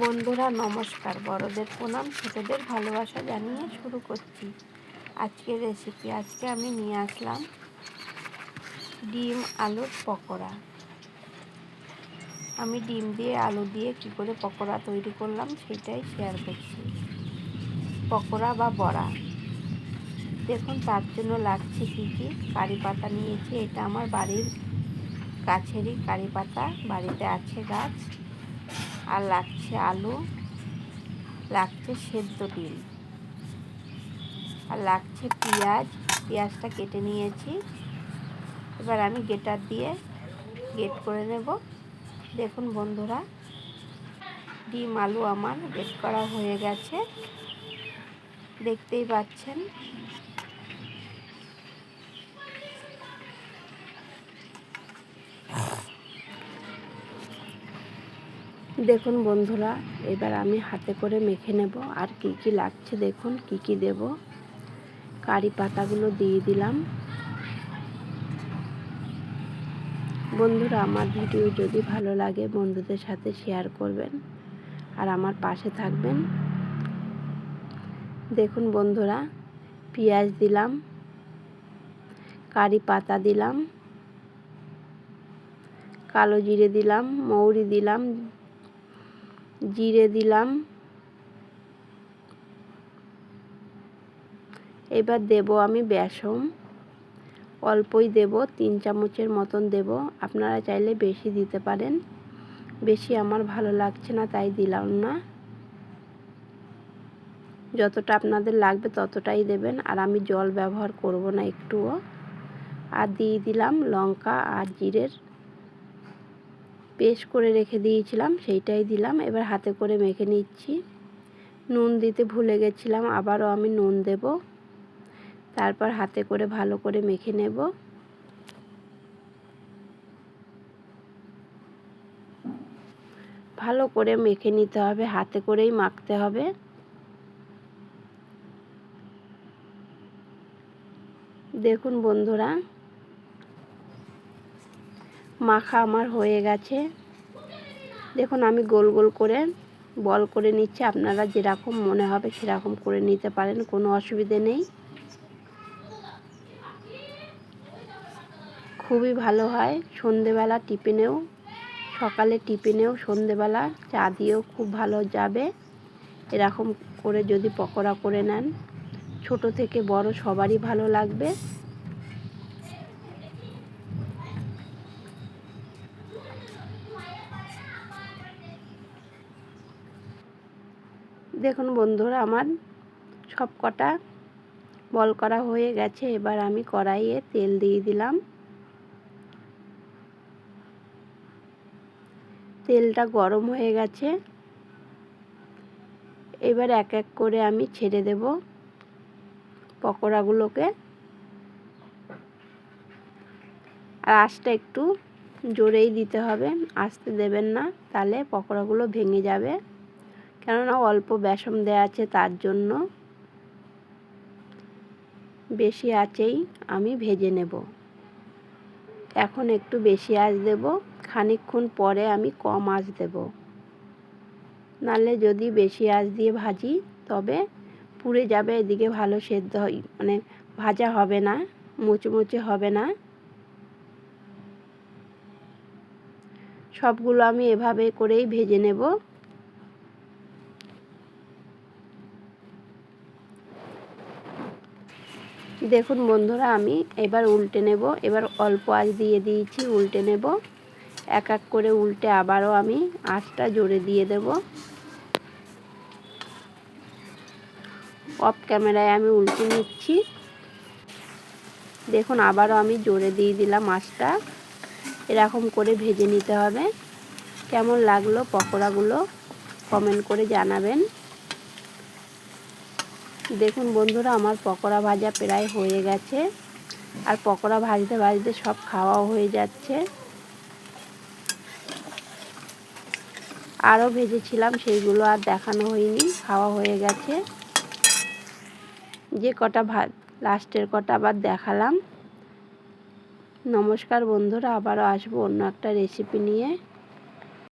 বন্ধুরা নমস্কার, বড়দের প্রণাম, ছোটদের ভালোবাসা জানিয়ে শুরু করছি আজকের রেসিপি। আজকে আমি নিয়ে আসলাম ডিম আলুর পকোড়া। আমি ডিম দিয়ে আলু দিয়ে কি করে পকোড়া তৈরি করলাম সেটাই শেয়ার করছি। পকোড়া বা বড়া, দেখুন তার জন্য লাগছে কি কি। কারি পাতা নিয়েছি, এটা আমার বাড়ির গাছেরই কারি পাতা, বাড়িতে আছে গাছ। আর লাগছে আলু, লাগছে সেদ্ধ ডিম, আর লাগছে পেঁয়াজটা কেটে নিয়েছি। এবার আমি গ্রেটার দিয়ে গ্রেট করে নেব। দেখুন বন্ধুরা, ডিম আলু আমার গ্রেট করা হয়ে গেছে, দেখতেই পাচ্ছেন। দেখুন বন্ধুরা, এবার আমি হাতে করে মেখে নেব। আর কি কি লাগছে দেখুন, কি কি দেব। কারি পাতাগুলো দিয়ে দিলাম। বন্ধুরা, আমার ভিডিও যদি ভালো লাগে বন্ধুদের সাথে শেয়ার করবেন আর আমার পাশে থাকবেন। দেখুন বন্ধুরা, পেঁয়াজ দিলাম, কারি পাতা দিলাম, কালো জিরে দিলাম, মৌরি দিলাম, জিরে দিলাম। এবার দেব আমি বেসন, অল্পই দেব, 3 চামচের মতন দেব। আপনারা চাইলে বেশি দিতে পারেন, বেশি আমার ভালো লাগছে না তাই দিলাম না। যতটা আপনাদের লাগবে ততটাই দেবেন, আর আমি জল ব্যবহার করব না একটুও। আর দিয়ে দিলাম লঙ্কা আর জিরের পেস্ট করে রেখে দিয়েছিলাম, সেইটাই দিলাম। এবার হাতে করে মেখে নিচ্ছি। নুন দিতে ভুলে গেছিলাম, আবারও আমি নুন দেব। তারপর হাতে করে ভালো করে মেখে নেব। ভালো করে মেখে নিতে হবে, হাতে করেই মাখতে হবে। দেখুন বন্ধুরা, মাখা আমার হয়ে গেছে। দেখুন আমি গোল গোল করে বল করে নিচ্ছি। আপনারা যেরকম মনে হবে সেরকম করে নিতে পারেন, কোনো অসুবিধে নেই। খুবই ভালো হয় সন্ধেবেলা টিফিনেও, সকালে টিফিনেও, সন্ধেবেলা চা দিয়েও খুব ভালো যাবে। এরকম করে যদি পকোড়া করে নেন, ছোট থেকে বড় সবারই ভালো লাগবে। দেখুন বন্ধুরা, আমার সব কটা বল করা হয়ে গেছে। এবার আমি কড়াইয়ে তেল দিয়ে দিলাম। তেলটা গরম হয়ে গেছে। এবার এক এক করে আমি ছেড়ে দেব পকোড়াগুলোকে। আর আঁচটা একটু জোরেই দিতে হবে, আস্তে দেবেন না, তাহলে পকোড়াগুলো ভেঙে যাবে। কেননা অল্প বেসন দেওয়া আছে, তার জন্য বেশি আঁচেই আমি ভেজে নেব। এখন একটু বেশি আঁচ দেব, খানিকক্ষণ পরে আমি কম আঁচ দেব। নাহলে যদি বেশি আঁচ দিয়ে ভাজি তবে পুড়ে যাবে, এদিকে ভালো সেদ্ধ মানে ভাজা হবে না, মুচমুচে হবে না। সবগুলো আমি এভাবে করেই ভেজে নেব। দেখুন বন্ধুরা, আমি এবার উল্টে নেব। এবার অল্প আঁচ দিয়ে দিয়েছি, উল্টে নেব। এক এক করে উল্টে আবারও আমি আঁচটা জোরে দিয়ে দেব। অফ ক্যামেরায় আমি উল্টে নিচ্ছি। দেখুন আবারও আমি জোরে দিয়ে দিলাম আঁচটা। এরকম করে ভেজে নিতে হবে। কেমন লাগলো পকোড়াগুলো কমেন্ট করে জানাবেন। দেখুন বন্ধুরা, আমার পকোড়া ভাজা প্রায় হয়ে গেছে। আর পকোড়া ভাজতে ভাজতে সব খাওয়াও হয়ে যাচ্ছে। আরও ভেজেছিলাম, সেইগুলো আর দেখানো হয়নি, খাওয়া হয়ে গেছে। যে কটা লাস্টের কটা আবার দেখালাম। নমস্কার বন্ধুরা, আবারও আসবো অন্য একটা রেসিপি নিয়ে।